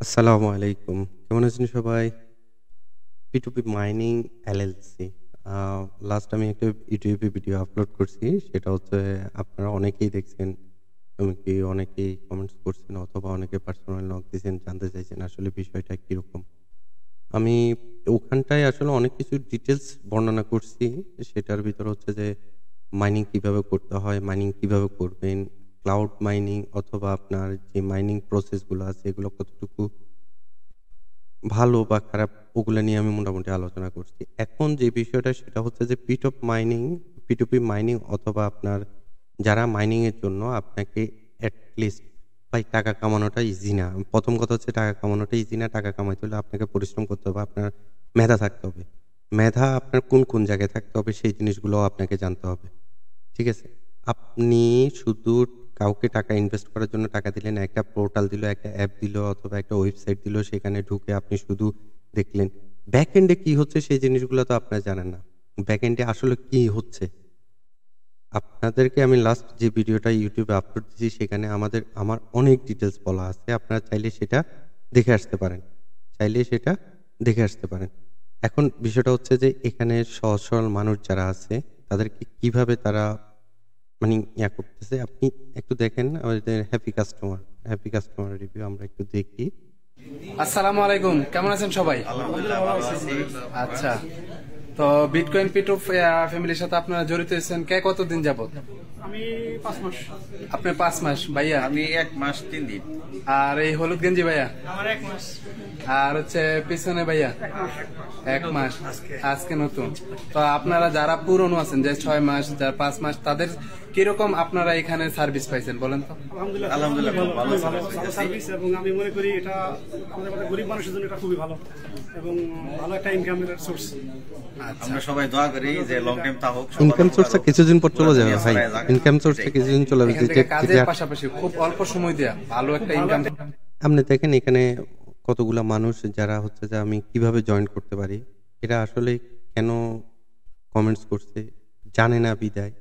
আসসালামু আলাইকুম। কেমন আছেন সবাই? পিটুপি মাইনিং এলএলসি। আ লাস্ট আমি একটা ইউটিউবে ভিডিও আপলোড করছি। সেটা হচ্ছে আপনারা অনেকেই দেখছেন। এমনকি অনেকেই কমেন্টস করছেন অথবা অনেকে পার্সোনাল নক দিছেন, জানতে চাইছেন আসলে বিষয়টা কিরকম। আমি ওখানটায় আসলে অনেক কিছু ডিটেইলস বর্ণনা করছি। সেটার ভিতরে হচ্ছে যে মাইনিং কিভাবে করতে হয়, মাইনিং কিভাবে করবেন, ক্লাউড মাইনিং অথবা আপনার যে মাইনিং প্রসেস গুলো আছে এগুলো কতটুকু ভালো বা খারাপ ওগুলা নিয়ে আমি মোটামুটি আলোচনা করছি। এখন যে বিষয়টা সেটা হচ্ছে যে P2P মাইনিং অথবা আপনার যারা মাইনিং এর জন্য আপনাকে এট লিস্ট ভাই টাকা কামানোটা ইজি না। ১ম কথা হচ্ছে টাকা কামানোটা ইজি না। টাকা কামাইতে হলে আপনাকে পরিশ্রম করতে হবে। আপনার মেধা থাকতে হবে। মেধা আপনার কোন জায়গায় থাকতে হবে সেই জিনিসগুলোও আপনাকে জানতে হবে। ঠিক আছে? আপনি শুধু কাউকে টাকা ইনভেস্ট করার জন্য টাকা দিলেন, একটা পোর্টাল দিল, একটা অ্যাপ দিল অথবা একটা ওয়েবসাইট দিল, সেখানে ঢুকে আপনি শুধু দেখলেন। ব্যাকএন্ডে কি হচ্ছে সেই জিনিসগুলো তো আপনারা জানেন না। ব্যাকএন্ডে আসলে কি হচ্ছে? আপনাদেরকে আমি লাস্ট যে ভিডিওটা YouTube এ আপলোড দিয়েছি সেখানে আমার অনেক ডিটেইলস বলা আছে। আপনারা চাইলে সেটা দেখে আসতে পারেন। চাইলে সেটা দেখে আসতে পারেন। এখন বিষয়টা হচ্ছে যে এখানে সহজ সরল মানুষ যারা আছে তাদেরকে কিভাবে তারা মানে করতেছে। আপনি একটু দেখেন আমাদের হ্যাপি কাস্টমার রিভিউ আমরা একটু দেখি। আসসালামু আলাইকুম, কেমন আছেন সবাই? আচ্ছা, তো বিটকয়েন পিটুপ ফ্যামিলির সাথে আপনারা জড়িত হয়েছেন কতদিন যাবত? আমি 5 মাস। আপনি 5 মাস, ভাইয়া? আমি 1 মাস 3 দিন। আর এই হলুদ গেঞ্জি ভাইয়া? আমার 1 মাস। আর হচ্ছে পিছনে ভাইয়া? 1 মাস। আজকে নতুন। তো আপনারা যারা পুরনো আছেন, যে 6 মাস, যারা 5 মাস, তাদের কিরকম আপনারা এখানে সার্ভিস পাইছেন বলেন তো? আলহামদুলিল্লাহ খুব ভালো ভালো সার্ভিস, এবং আমি মনে করি এটা আমাদের মতো গরিব মানুষের জন্য এটা খুবই ভালো এবং ভালো একটা ইনকামের সোর্স। আমরা সবাই দোয়া করি যে লং টাইম তা হোক। ইনকাম সোর্সটা কিছুদিন পর চলে যাবে ভাই। ইনকাম সোর্সটা কিছুদিন চলে এখান যাবে। থেকে কাজের পাশাপাশি খুব অল্প সময় দেয়া ভালো একটা ইনকাম। আপনি দেখেন এখানে কতগুলা মানুষ যারা হচ্ছে যে আমি কিভাবে জয়েন করতে পারি, এরা আসলে কেন কমেন্টস করছে জানে না বিদায়।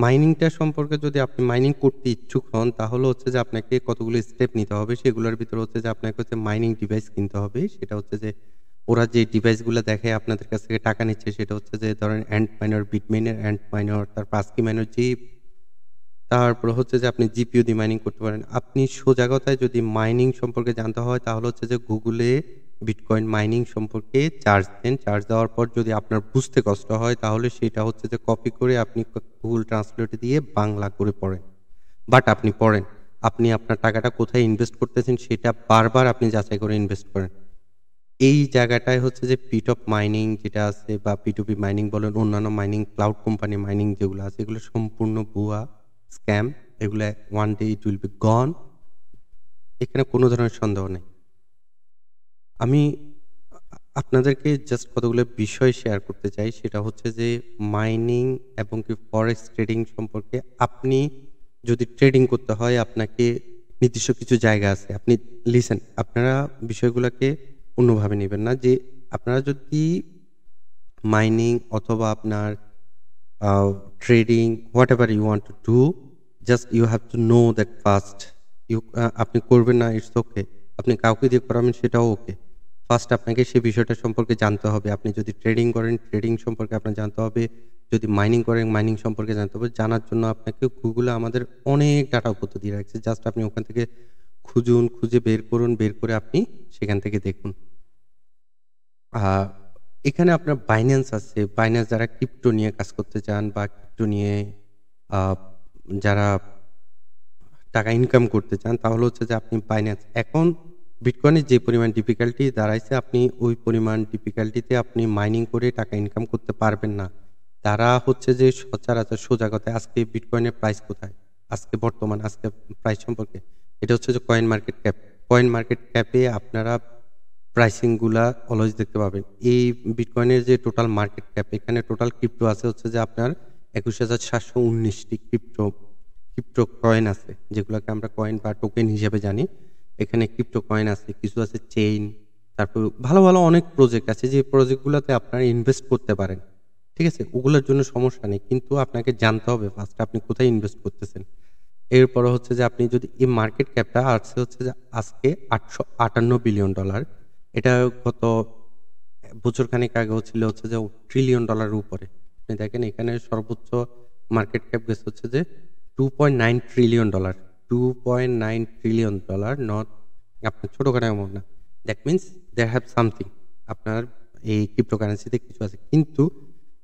মাইনিংটা সম্পর্কে যদি আপনি মাইনিং করতে ইচ্ছুক হন তাহলে হচ্ছে যে আপনাকে কতগুলো স্টেপ নিতে হবে। সেগুলোর ভিতরে হচ্ছে যে আপনাকে হচ্ছে মাইনিং ডিভাইস কিনতে হবে। সেটা হচ্ছে যে ওরা যে ডিভাইসগুলো দেখায় আপনাদের কাছ থেকে টাকা নিচ্ছে সেটা হচ্ছে যে ধরেন অ্যান্ট মাইনর, বিটমেইনের অ্যান্ট মাইনর, তারপর ASCII মাইনর, তারপরে হচ্ছে যে আপনি জিপিইউ দিয়ে মাইনিং করতে পারেন। আপনি সোজা কথায় যদি মাইনিং সম্পর্কে জানতে হয় তাহলে হচ্ছে যে গুগলে বিটকয়েন মাইনিং সম্পর্কে চার্জ দেন। চার্জ দেওয়ার পর যদি আপনার বুঝতে কষ্ট হয় তাহলে সেটা হচ্ছে যে কপি করে আপনি গুগল ট্রান্সলেটে দিয়ে বাংলা করে পড়েন। বাট আপনি পড়েন। আপনি আপনার টাকাটা কোথায় ইনভেস্ট করতেছেন সেটা বারবার আপনি যাচাই করে ইনভেস্ট করেন। এই জায়গাটায় হচ্ছে যে পিটপ মাইনিং যেটা আছে বা পিটুপি মাইনিং বলেন, অন্যান্য মাইনিং ক্লাউড কোম্পানি মাইনিং যেগুলো আছে এগুলো সম্পূর্ণ ভুয়া, স্ক্যাম। এগুলা one day it will be gone. এখানে কোনো ধরনের সন্দেহ নেই। আমি আপনাদেরকে জাস্ট কতগুলো বিষয় শেয়ার করতে চাই। সেটা হচ্ছে যে মাইনিং এবং কি ফরেক্স ট্রেডিং সম্পর্কে আপনি যদি ট্রেডিং করতে হয় আপনাকে নির্দিষ্ট কিছু জায়গা আছে। আপনি লিসেন, আপনারা বিষয়গুলোকে অন্যভাবে নেবেন না। যে আপনারা যদি মাইনিং অথবা আপনার trading, whatever you want to do, just you have to know that first. আপনি করবেন না, ইটস ওকে। আপনি কাউকে দিয়ে করাবেন সেটাও ওকে। ফার্স্ট আপনাকে সেই বিষয়টা সম্পর্কে জানতে হবে। আপনি যদি ট্রেডিং করেন ট্রেডিং সম্পর্কে আপনার জানতে হবে। যদি মাইনিং করেন মাইনিং সম্পর্কে জানতে হবে। জানার জন্য আপনাকে গুগলে আমাদের অনেক ডাটা উপস্থিত দিয়ে রাখছে। জাস্ট আপনি ওখান থেকে খুঁজুন, খুঁজে বের করুন, বের করে আপনি সেখান থেকে দেখুন। এখানে আপনার বাইন্যান্স আছে। বাইন্যান্স যারা ক্রিপ্টো নিয়ে কাজ করতে চান বা ক্রিপ্টো নিয়ে যারা টাকা ইনকাম করতে চান তাহলে হচ্ছে যে আপনি বাইন্যান্স, এখন বিটকয়েনের যে পরিমাণ ডিফিকাল্টি দাঁড়াইছে আপনি ওই পরিমাণ ডিফিকাল্টিতে আপনি মাইনিং করে টাকা ইনকাম করতে পারবেন না। তারা হচ্ছে যে সচরাচর সোজা কথায় আজকে বিটকয়েনের প্রাইস কোথায়, আজকে বর্তমান আজকে প্রাইস সম্পর্কে এটা হচ্ছে যে coin market cap. Coin market ক্যাপে আপনারা প্রাইসিং গুলা অলওয়েজ দেখতে পাবেন। এই বিটকয়েনের যে টোটাল মার্কেট ক্যাপ, এখানে টোটাল ক্রিপ্টো আছে হচ্ছে যে আপনার 21,719টি ক্রিপ্টো কয়েন আছে, যেগুলোকে আমরা কয়েন বা টোকেন হিসেবে জানি। এখানে ক্রিপ্টো কয়েন আছে, কিছু আছে চেইন, তারপর ভালো ভালো অনেক প্রজেক্ট আছে যে প্রজেক্টগুলোতে আপনারা ইনভেস্ট করতে পারেন। ঠিক আছে, ওগুলোর জন্য সমস্যা নেই, কিন্তু আপনাকে জানতে হবে ফার্স্ট আপনি কোথায় ইনভেস্ট করতেছেন। এরপর হচ্ছে যে আপনি যদি এই মার্কেট ক্যাপটা আসছে হচ্ছে যে আজকে $858 বিলিয়ন। এটা গত বছরখানেক আগেও ছিল হচ্ছে যে $1 ট্রিলিয়ন উপরে। আপনি দেখেন এখানে সর্বোচ্চ মার্কেট ক্যাপ গেছে হচ্ছে যে $2.9 ট্রিলিয়ন। $2.9 ট্রিলিয়ন, নট আপনার ছোটখাটো অ্যামাউন্ট না। That means they have something. আপনার এই ক্রিপ্টোকারেন্সিতে কিছু আছে। কিন্তু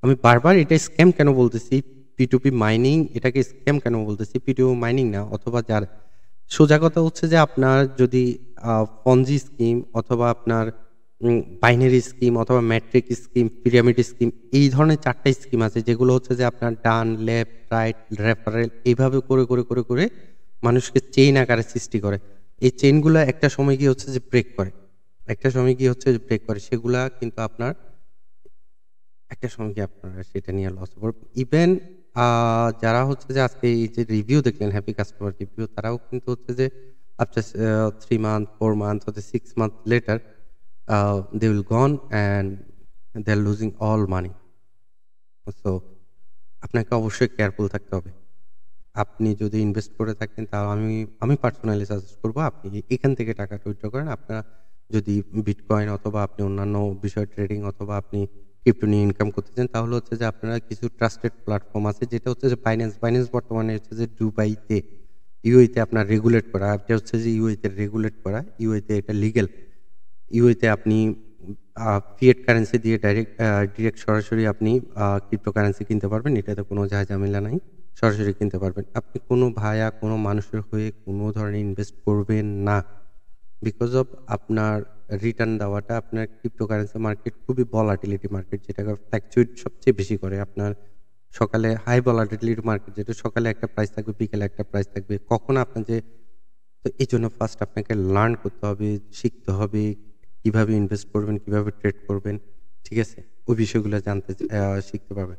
আমি বারবার এটা স্ক্যাম কেন বলতেছি, পিটুপি মাইনিং এটাকে স্ক্যাম কেন বলতেছি, পিটুপি মাইনিং না, অথবা যার সোজা কথা হচ্ছে যে আপনার যদি পঞ্জি স্কিম অথবা আপনার বাইনারি স্কিম অথবা ম্যাট্রিক স্কিম, পিরামিড স্কিম, এই ধরনের 4টা স্কিম আছে যেগুলো হচ্ছে যে আপনার ডান, লেফট, রাইট, রেফারেল এইভাবে করে করে করে করে মানুষকে চেইন আকারে সৃষ্টি করে। এই চেইনগুলো একটা সময় গিয়ে হচ্ছে যে ব্রেক করে, একটা সময় গিয়ে হচ্ছে যে ব্রেক করে, সেগুলা কিন্তু আপনার একটা সময় গিয়ে আপনারা সেটা নিয়ে লস হবে। ইভেন যারা হচ্ছে যে আজকে এই যে রিভিউ দেখলেন, হ্যাপি কাস্টমার রিভিউ, তারাও কিন্তু হচ্ছে যে আফটার 3 মান্থ, 4 মান্থ অথবা 6 month letter they will gone and they're losing all money. So আপনাকে অবশ্যই কেয়ারফুল থাকতে হবে। আপনি যদি ইনভেস্ট করে থাকেন তাহলে আমি পার্সোনালি সাজেস্ট করব আপনি এখান থেকে টাকাটা উইথড্র করেন। আপনারা যদি বিটকয়েন অথবা আপনি অন্যান্য বিষয় ট্রেডিং অথবা আপনি ক্রিপ্টো নিয়ে ইনকাম করতে চান তাহলে হচ্ছে যে আপনারা কিছু ট্রাস্টেড প্ল্যাটফর্ম আছে, যেটা হচ্ছে যে বাইন্যান্স বর্তমানে হচ্ছে যে দুবাইতে, ইউএইতে আপনার রেগুলেট করা। এটা হচ্ছে যে ইউএইতে রেগুলেট করা, ইউএইতে এটা লিগ্যাল। ইউএতে আপনি ফিয়েট কারেন্সি দিয়ে ডিরেক্ট সরাসরি আপনি ক্রিপ্টোকারেন্সি কিনতে পারবেন। এটাতে কোনো ঝামেলা নাই, সরাসরি কিনতে পারবেন। আপনি কোনো ভায়া কোনো মানুষের হয়ে কোনো ধরনের ইনভেস্ট করবেন না, বিকজ অফ আপনার রিটার্ন দেওয়াটা, আপনার ক্রিপ্টোকারেন্সি মার্কেট খুবই ভলাটিলিটি মার্কেট, যেটাকে ফ্ল্যাকচুয়েট সবচেয়ে বেশি করে। আপনার সকালে হাই ভলাটিলিটি মার্কেট, যেটা সকালে একটা প্রাইস থাকবে, বিকেলে একটা প্রাইস থাকবে, কখন আপনার যে, তো এই জন্য ফার্স্ট আপনাকে লার্ন করতে হবে, শিখতে হবে কিভাবে ইনভেস্ট করবেন, কিভাবে ট্রেড করবেন, ঠিক আছে? ওই বিষয়গুলো জানতে শিখতে পারবেন।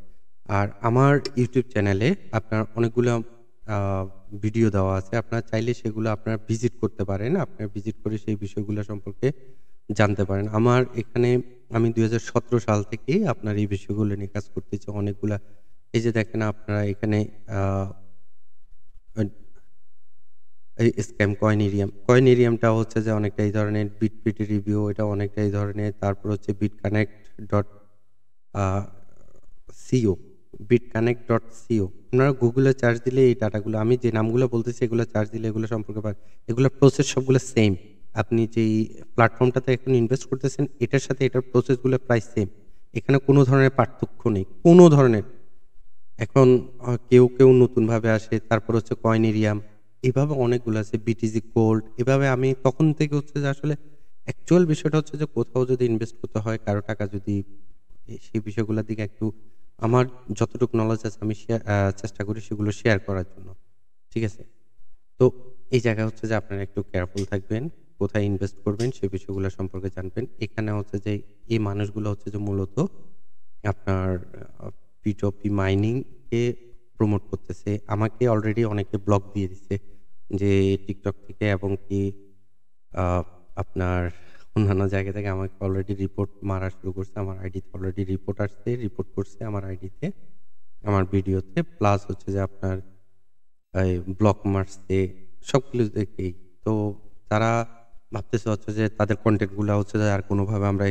আর আমার ইউটিউব চ্যানেলে আপনার অনেকগুলো ভিডিও দেওয়া আছে, আপনারা চাইলে সেগুলো আপনারা ভিজিট করতে পারেন। আপনারা ভিজিট করে সেই বিষয়গুলো সম্পর্কে জানতে পারেন। আমার এখানে আমি 2017 সাল থেকেই আপনার এই বিষয়গুলো নিয়ে কাজ করতেছি অনেকগুলা। এই যে দেখেন আপনারা এখানে স্ক্যাম কয়েনেরিয়ামটা হচ্ছে যে অনেকটা এই ধরনের, বিটপিটি রিভিউ এটা অনেকটা এই ধরনের। তারপর হচ্ছে সিও, বিটকানেক্ট.co, আপনারা গুগলে চার্জ দিলে এই ডাটাগুলো, আমি যে নামগুলো বলতেছি এগুলো চার্জ দিলে এগুলো সম্পর্কে পান। এগুলোর প্রসেস সবগুলো সেম। আপনি যেই প্ল্যাটফর্মটাতে এখন ইনভেস্ট করতেছেন এটার সাথে এটার প্রসেসগুলো প্রায় সেম। এখানে কোনো ধরনের পার্থক্য নেই, কোনো ধরনের। এখন কেউ নতুনভাবে আসে, তারপর হচ্ছে কয়েনেরিয়াম, এভাবে অনেকগুলো আছে, বিটিজি গোল্ড, এভাবে আমি তখন থেকে হচ্ছে যে আসলে অ্যাকচুয়াল বিষয়টা হচ্ছে যে কোথাও যদি ইনভেস্ট করতে হয় কারো টাকা, যদি সেই বিষয়গুলোর দিকে একটু আমার যতটুকু নলেজ আছে আমি চেষ্টা করি সেগুলো শেয়ার করার জন্য, ঠিক আছে? তো এই জায়গায় হচ্ছে যে আপনারা একটু কেয়ারফুল থাকবেন, কোথায় ইনভেস্ট করবেন সেই বিষয়গুলো সম্পর্কে জানবেন। এখানে হচ্ছে যে এই মানুষগুলো হচ্ছে যে মূলত আপনার পিটপি মাইনিং কে প্রমোট করতেছে। আমাকে অলরেডি অনেকে ব্লক দিয়ে দিচ্ছে যে টিকটক থেকে, এবং কি আপনার অন্যান্য জায়গা থেকে আমাকে অলরেডি রিপোর্ট মারা শুরু করছে। আমার আইডিতে অলরেডি রিপোর্ট আসছে, রিপোর্ট করছে আমার আইডিতে, আমার ভিডিওতে, প্লাস হচ্ছে যে আপনার ব্লক মারছে, সবগুলো দেখেই। তো তারা ভাবতেছে হচ্ছে যে তাদের কন্টেন্টগুলো হচ্ছে যে আর কোনোভাবে আমরা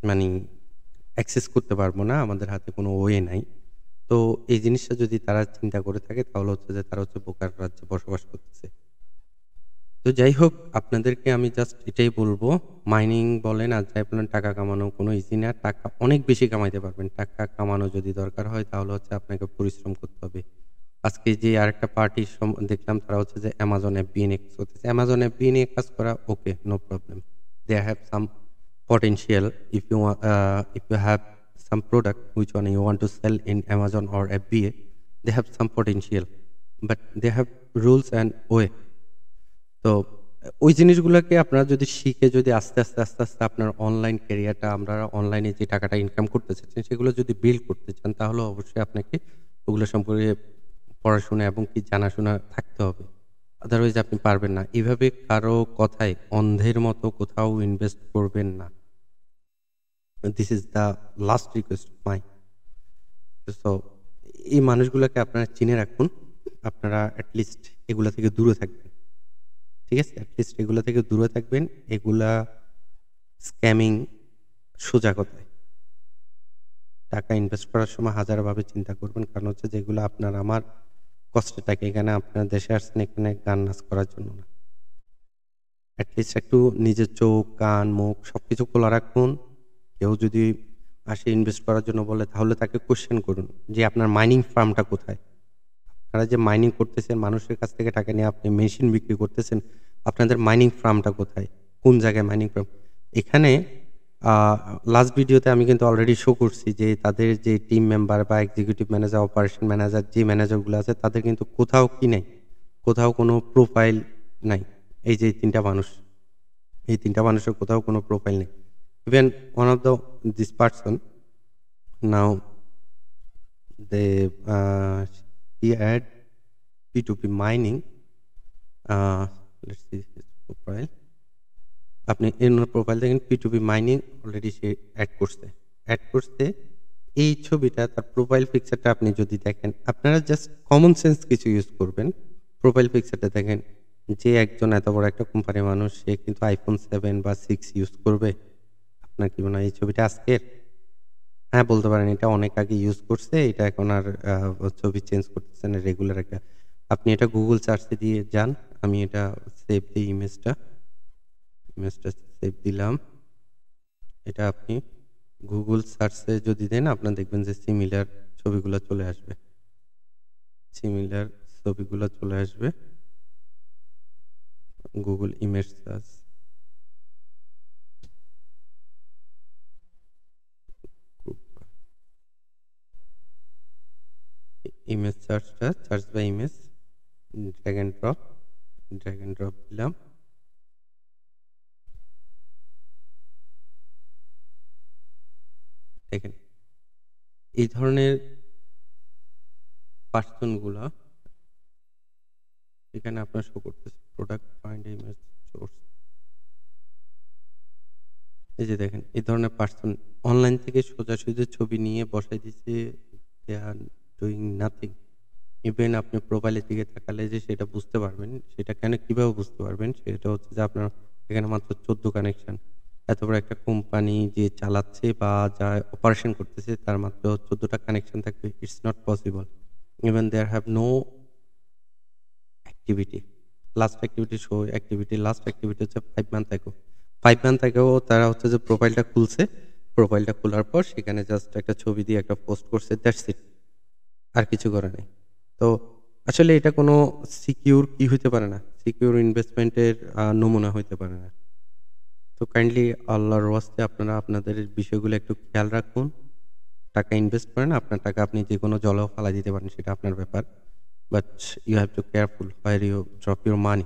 মানে অ্যাক্সেস করতে পারবো না, আমাদের হাতে কোনো ওয়ে নাই। তো এই জিনিসটা যদি তারা চিন্তা করে থাকে তাহলে হচ্ছে যে তারা হচ্ছে বোকার রাজ্যে বসবাস করতেছে। তো যাই হোক, আপনাদেরকে আমি জাস্ট এটাই বলবো, মাইনিং বলেন আর যাই বলেন, টাকা কামানো কোনো ইজি না। টাকা অনেক বেশি কামাইতে পারবেন। টাকা কামানো যদি দরকার হয় তাহলে হচ্ছে আপনাকে পরিশ্রম করতে হবে। আজকে যে আরেকটা পার্টি দেখলাম, তারা হচ্ছে যে অ্যামাজন এফবিএ নিয়ে কাজ করতেছে। অ্যামাজন এফবিএ নিয়ে কাজ করা okay, no problem, they have some potential. If you have some product which one you want to sell in Amazon or FBA, they have some potential, but they have rules and way. তো ওই জিনিসগুলোকে আপনারা যদি শিখে, যদি আস্তে আস্তে আপনার অনলাইন ক্যারিয়ারটা, আমরা অনলাইনে যে টাকাটা ইনকাম করতে চাচ্ছেন সেগুলো যদি বিল্ড করতে চান তাহলে অবশ্যই আপনাকে ওগুলো সম্পর্কে পড়াশোনা এবং কি জানাশোনা থাকতে হবে। আদারওয়াইজ আপনি পারবেন না। এভাবে কারো কথায় অন্ধের মতো কোথাও ইনভেস্ট করবেন না। This is the last request my. So এই মানুষগুলোকে আপনারা চিনে রাখুন, আপনারা অ্যাটলিস্ট এগুলা থেকে দূরে থাকবেন, ঠিক আছে? অ্যাটলিস্ট এগুলা থেকে দূরে থাকবেন। এগুলা স্ক্যামিং সোজা কথায়। টাকা ইনভেস্ট করার সময় হাজারভাবে চিন্তা করবেন, কারণ হচ্ছে যেগুলো আপনার আমার কষ্টের টাকা, এখানে আপনার দেশে আসছেন এখানে গান নাচ করার জন্য না। অ্যাটলিস্ট একটু নিজের চোখ, কান, মুখ সবকিছু খোলা রাখুন। কেউ যদি আসে ইনভেস্ট করার জন্য বলে, তাহলে তাকে কোয়েশ্চেন করুন যে আপনার মাইনিং ফার্মটা কোথায়? আপনারা যে মাইনিং করতেছেন, মানুষের কাছ থেকে টাকা নিয়ে আপনি মেশিন বিক্রি করতেছেন, আপনাদের মাইনিং ফার্মটা কোথায়? কোন জায়গায় মাইনিং ফার্ম? এখানে লাস্ট ভিডিওতে আমি কিন্তু অলরেডি শো করছি যে তাদের যে টিম মেম্বার বা এক্সিকিউটিভ ম্যানেজার, অপারেশন ম্যানেজার, যে ম্যানেজারগুলো আছে তাদের কিন্তু কোথাও কি নেই, কোথাও কোনো প্রোফাইল নাই। এই যে 3টা মানুষ, এই 3টা মানুষের কোথাও কোনো প্রোফাইল নেই। Even one of this person now they he had PtoPmining, let's see his profile. আপনি এর প্রোফাইল দেখেন, PtoPmining অলরেডি সে অ্যাড করতে এই ছবিটা, তার প্রোফাইল পিকচারটা আপনি যদি দেখেন, আপনারা জাস্ট কমন সেন্স কিছু ইউজ করবেন। প্রোফাইল পিকচারটা দেখেন, যে একজন এত বড় একটা কোম্পানির মানুষ, সে কিন্তু আইফোন 7 বা 6 ইউজ করবে? আপনার কি মনে হয় এই ছবিটা আজকের? হ্যাঁ, বলতে পারেন এটা অনেক আগে ইউজ করছে, এটা এখন আর ছবি চেঞ্জ করতেছে না, রেগুলার একটা। আপনি এটা গুগল সার্চে দিয়ে যান। আমি এটা সেভ দিই, ইমেজটা সেভ দিলাম। এটা আপনি গুগল সার্চে যদি দেন, আপনার দেখবেন যে সিমিলার ছবিগুলো চলে আসবে, গুগল ইমেজ সার্চ। ইমেজ সার্চটা, search by image, drag and drop দিলাম। দেখেন এই ধরনের পার্সনগুলা এখানে আপনার শো করতেছে, প্রোডাক্ট ফাইন্ড ইমেজ সোর্স। এই যে দেখেন এই ধরনের পার্সন অনলাইন থেকে সোজাসুজি ছবি নিয়ে বসাই দিচ্ছে, দে আর ডুইং নাথিং। ইভেন আপনি প্রোফাইলের দিকে তাকালে যে সেটা বুঝতে পারবেন, সেটা কিভাবে বুঝতে পারবেন, সেটা হচ্ছে যে আপনার এখানে মাত্র 14 কানেকশন। এত বড় একটা কোম্পানি যে চালাচ্ছে বা যা অপারেশন করতেছে, তার মাত্র 14টা কানেকশন থাকবে? It's not possible. Even there have no activity. Last activity হচ্ছে 5 মান্থ অ্যাগো। 5 মান্থ অ্যাগো তারা হচ্ছে যে প্রোফাইলটা খুলছে, প্রোফাইলটা খোলার পর সেখানে জাস্ট একটা ছবি দিয়ে একটা পোস্ট করছে, দ্যাটস ইট, আর কিছু করে নাই। তো আসলে এটা কোনো সিকিউর কি হইতে পারে না, সিকিউর ইনভেস্টমেন্টের নমুনা হইতে পারে না। তো কাইন্ডলি আল্লাহর ওয়াস্তে আপনারা আপনাদের বিষয়গুলো একটু খেয়াল রাখুন। টাকা ইনভেস্ট করেন, আপনার টাকা আপনি যে কোনো জলেও ফালাই দিতে পারেন, সেটা আপনার ব্যাপার। But you have to careful where you drop your money.